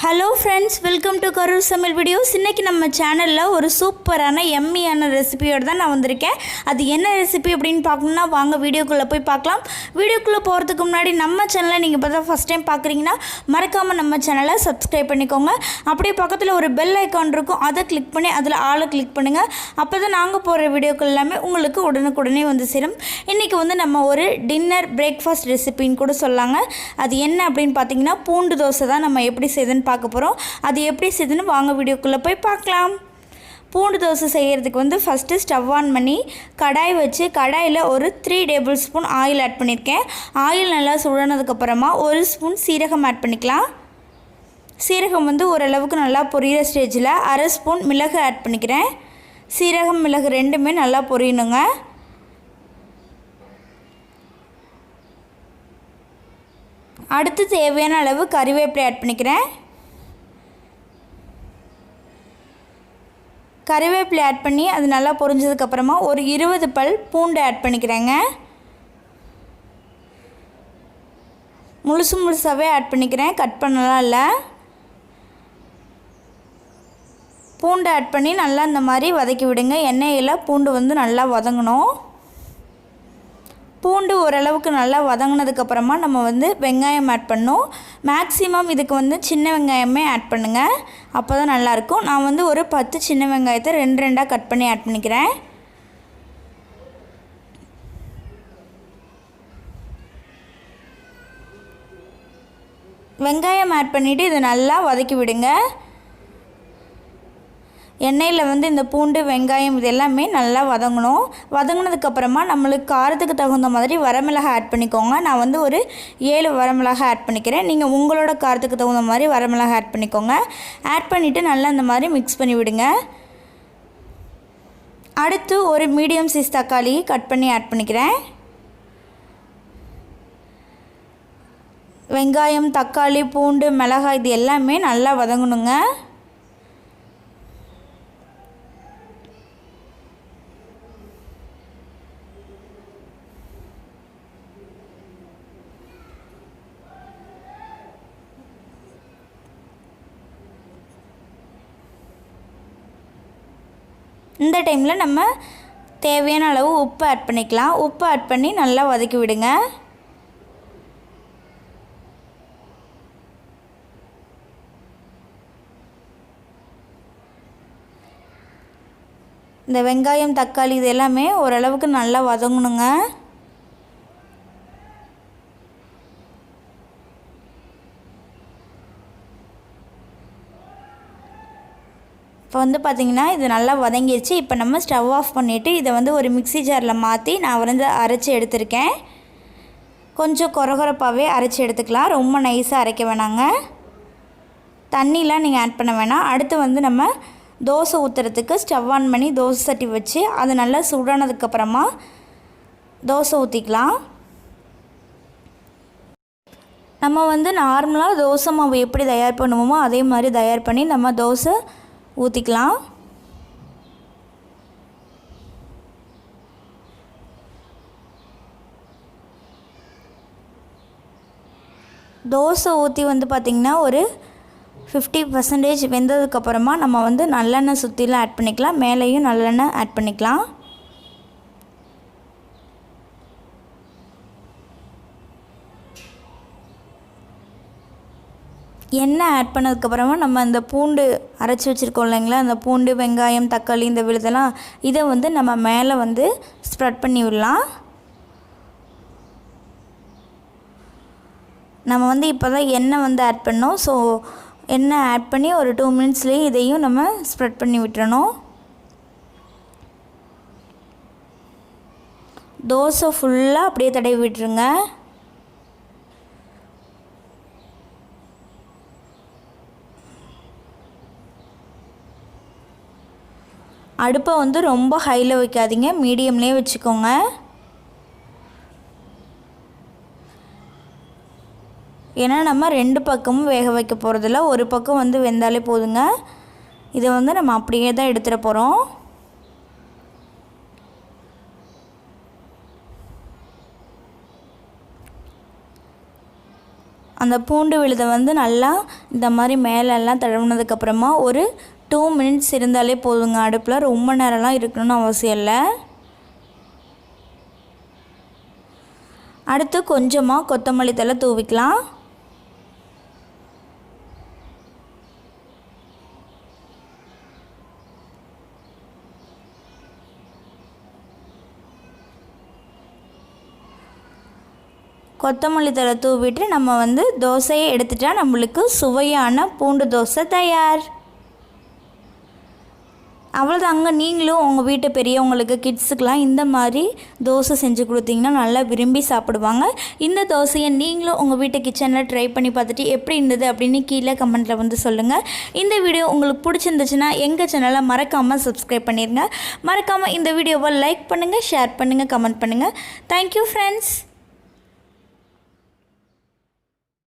Hello friends, welcome to Karur சமையல் videos. இன்றைக்கி நம்ம சேனலில் ஒரு சூப்பரான எம்மியான ரெசிபியோடு தான் நான் வந்திருக்கேன். அது என்ன ரெசிபி அப்படின்னு பார்க்கணுன்னா வாங்க வீடியோக்குள்ளே போய் பார்க்கலாம். வீடியோக்குள்ளே போகிறதுக்கு முன்னாடி நம்ம சேனலை நீங்கள் இப்போ தான் ஃபஸ்ட் டைம் பார்க்குறீங்கன்னா மறக்காமல் நம்ம சேனலை சப்ஸ்கிரைப் பண்ணிக்கோங்க. அப்படியே பக்கத்தில் ஒரு பெல் ஐக்கான் இருக்கும், அதை கிளிக் பண்ணி அதில் ஆளை கிளிக் பண்ணுங்கள். அப்போ தான் நாங்கள் போகிற வீடியோக்கள் எல்லாமே உங்களுக்கு உடனுக்குடனே வந்து சேரும். இன்றைக்கி வந்து நம்ம ஒரு டின்னர் பிரேக்ஃபாஸ்ட் ரெசிபின்னு கூட சொல்லாங்க. அது என்ன அப்படின்னு பார்த்தீங்கன்னா பூண்டு தோசை தான் நம்ம எப்படி செய்யுதுன்னு பார்க்க போகிறோம். அது எப்படி செய்யுதுன்னு வாங்க வீடியோக்குள்ளே போய் பார்க்கலாம். பூண்டு தோசை செய்கிறதுக்கு வந்து ஃபஸ்ட்டு ஸ்டவ் ஆன் பண்ணி கடாய் வச்சு கடாயில் ஒரு 3 டேபிள் ஸ்பூன் ஆயில் ஆட் பண்ணியிருக்கேன். ஆயில் நல்லா சுடனதுக்கப்புறமா 1 ஸ்பூன் சீரகம் ஆட் பண்ணிக்கலாம். சீரகம் வந்து ஓரளவுக்கு நல்லா பொரியிற ஸ்டேஜில் 1/2 ஸ்பூன் மிளகு ஆட் பண்ணிக்கிறேன். சீரகம் மிளகு ரெண்டுமே நல்லா பொரியணுங்க. அடுத்து தேவையான அளவு கறிவேப்பிலை ஆட் பண்ணிக்கிறேன். கறிவேப்பிலை ஆட் பண்ணி அது நல்லா பொரிஞ்சதுக்கப்புறமா ஒரு 20 பல் பூண்டு ஆட் பண்ணிக்கிறேங்க. முழுசாகவே ஆட் பண்ணிக்கிறேன், கட் பண்ணலாம் இல்லை. பூண்டு ஆட் பண்ணி நல்லா இந்த மாதிரி வதக்கி விடுங்க. எண்ணெயில் பூண்டு வந்து நல்லா வதங்கணும். பூண்டு ஓரளவுக்கு நல்லா வதங்கினதுக்கப்புறமா நம்ம வந்து வெங்காயம் ஆட் பண்ணோம். மேக்ஸிமம் இதுக்கு வந்து சின்ன வெங்காயமே ஆட் பண்ணுங்கள், அப்போ தான் நல்லாயிருக்கும். நான் வந்து ஒரு 10 சின்ன வெங்காயத்தை 2 கட் பண்ணி ஆட் பண்ணிக்கிறேன். வெங்காயம் ஆட் பண்ணிவிட்டு இதை நல்லா வதக்கி விடுங்க. எண்ணெயில் வந்து இந்த பூண்டு வெங்காயம் இது எல்லாமே நல்லா வதங்கணும். வதங்கினதுக்கப்புறமா நம்மளுக்கு காரத்துக்கு தகுந்த மாதிரி வரமிளகாய் ஆட் பண்ணிக்கோங்க. நான் வந்து ஒரு 7 வரமிளகாய் ஆட் பண்ணிக்கிறேன். நீங்கள் உங்களோட காரத்துக்கு தகுந்த மாதிரி வரமிளகாய் ஆட் பண்ணிக்கோங்க. ஆட் பண்ணிவிட்டு நல்லா இந்த மாதிரி மிக்ஸ் பண்ணி விடுங்க. அடுத்து ஒரு மீடியம் சைஸ் தக்காளி கட் பண்ணி ஆட் பண்ணிக்கிறேன். வெங்காயம், தக்காளி, பூண்டு, மிளகாய் இது எல்லாமே நல்லா வதங்கணுங்க. இந்த டைமில் நம்ம தேவையான அளவு உப்பு ஆட் பண்ணிக்கலாம். உப்பு ஆட் பண்ணி நல்லா வதக்கி விடுங்க. இந்த வெங்காயம், தக்காளி இது எல்லாமே ஓரளவுக்கு நல்லா வதங்கணுங்க. இப்போ வந்து பார்த்திங்கன்னா இது நல்லா வதங்கிடுச்சு. இப்போ நம்ம ஸ்டவ் ஆஃப் பண்ணிவிட்டு இதை வந்து ஒரு மிக்ஸி ஜாரில் மாற்றி நான் வந்து அரைச்சி எடுத்திருக்கேன். கொஞ்சம் கொரகொரப்பாகவே அரைச்சி எடுத்துக்கலாம், ரொம்ப நைஸாக அரைக்க வேணாங்க. தண்ணிலாம் நீங்கள் ஆட் பண்ண வேணாம். அடுத்து வந்து நம்ம தோசை ஊற்றுறதுக்கு ஸ்டவ் ஆன் பண்ணி தோசை சட்டி வச்சு அது நல்லா சுடானதுக்கப்புறமா தோசை ஊற்றிக்கலாம். நம்ம வந்து நார்மலாக தோசை மாவு எப்படி தயார் பண்ணுவோமோ அதே மாதிரி தயார் பண்ணி நம்ம தோசை ஊற்றிக்கலாம். தோசை ஊற்றி வந்து பார்த்திங்கன்னா ஒரு 50% வெந்ததுக்கப்புறமா நம்ம வந்து நல்லெண்ணெய் சுற்றிலாம் ஆட் பண்ணிக்கலாம். மேலேயும் நல்லெண்ணெய் ஆட் பண்ணிக்கலாம். எண்ணெய் ஆட் பண்ணதுக்கப்புறமா நம்ம அந்த பூண்டு அரைச்சி வச்சுருக்கோம் இல்லைங்களா, அந்த பூண்டு, வெங்காயம், தக்காளி இந்த விழுதெல்லாம் இதை வந்து நம்ம மேலே வந்து ஸ்ப்ரெட் பண்ணி விடலாம். நம்ம வந்து இப்போ தான் எண்ணெய் வந்து ஆட் பண்ணோம். ஸோ எண்ணெய் ஆட் பண்ணி ஒரு 2 மினிட்ஸ்லேயே இதையும் நம்ம ஸ்ப்ரெட் பண்ணி விட்டுறணும். தோசை ஃபுல்லாக அப்படியே தடவி விட்டுருங்க. அடுப்பை வந்து ரொம்ப ஹையில் வைக்காதீங்க, மீடியம்லேயே வச்சுக்கோங்க. ஏன்னா நம்ம 2 பக்கமும் வேக வைக்க போகிறதில்ல, ஒரு பக்கம் வந்து வெந்தாலே போதுங்க. இதை வந்து நம்ம அப்படியே தான் எடுத்துகிற போகிறோம். அந்த பூண்டு விழுதை வந்து நல்லா இந்த மாதிரி மேலெல்லாம் தடவுனதுக்கப்புறமா ஒரு 2 மினிட்ஸ் இருந்தாலே போதுங்க. அடுப்பில் ரொம்ப நேரம்லாம் இருக்கணும்னு அவசியம் இல்லை. அடுத்து கொஞ்சமாக கொத்தமல்லி தழை தூவிக்கலாம். கொத்தமல்லி தழை தூவிட்டு நம்ம வந்து தோசையை எடுத்துட்டா நம்மளுக்கு சுவையான பூண்டு தோசை தயார். அவ்வளோதாங்க. நீங்களும் உங்கள் வீட்டு பெரியவங்களுக்கு கிட்ஸுக்கெலாம் இந்த மாதிரி தோசை செஞ்சு கொடுத்தீங்கன்னா நல்லா விரும்பி சாப்பிடுவாங்க. இந்த தோசையை நீங்களும் உங்கள் வீட்டு கிச்சனில் ட்ரை பண்ணி பார்த்துட்டு எப்படி இருந்தது அப்படின்னு கீழே கமெண்ட்டில் வந்து சொல்லுங்கள். இந்த வீடியோ உங்களுக்கு பிடிச்சிருந்துச்சுன்னா எங்கள் சேனலை மறக்காமல் சப்ஸ்கிரைப் பண்ணிடுங்க. மறக்காமல் இந்த வீடியோவை லைக் பண்ணுங்கள், ஷேர் பண்ணுங்கள், கமெண்ட் பண்ணுங்கள். Thank you friends.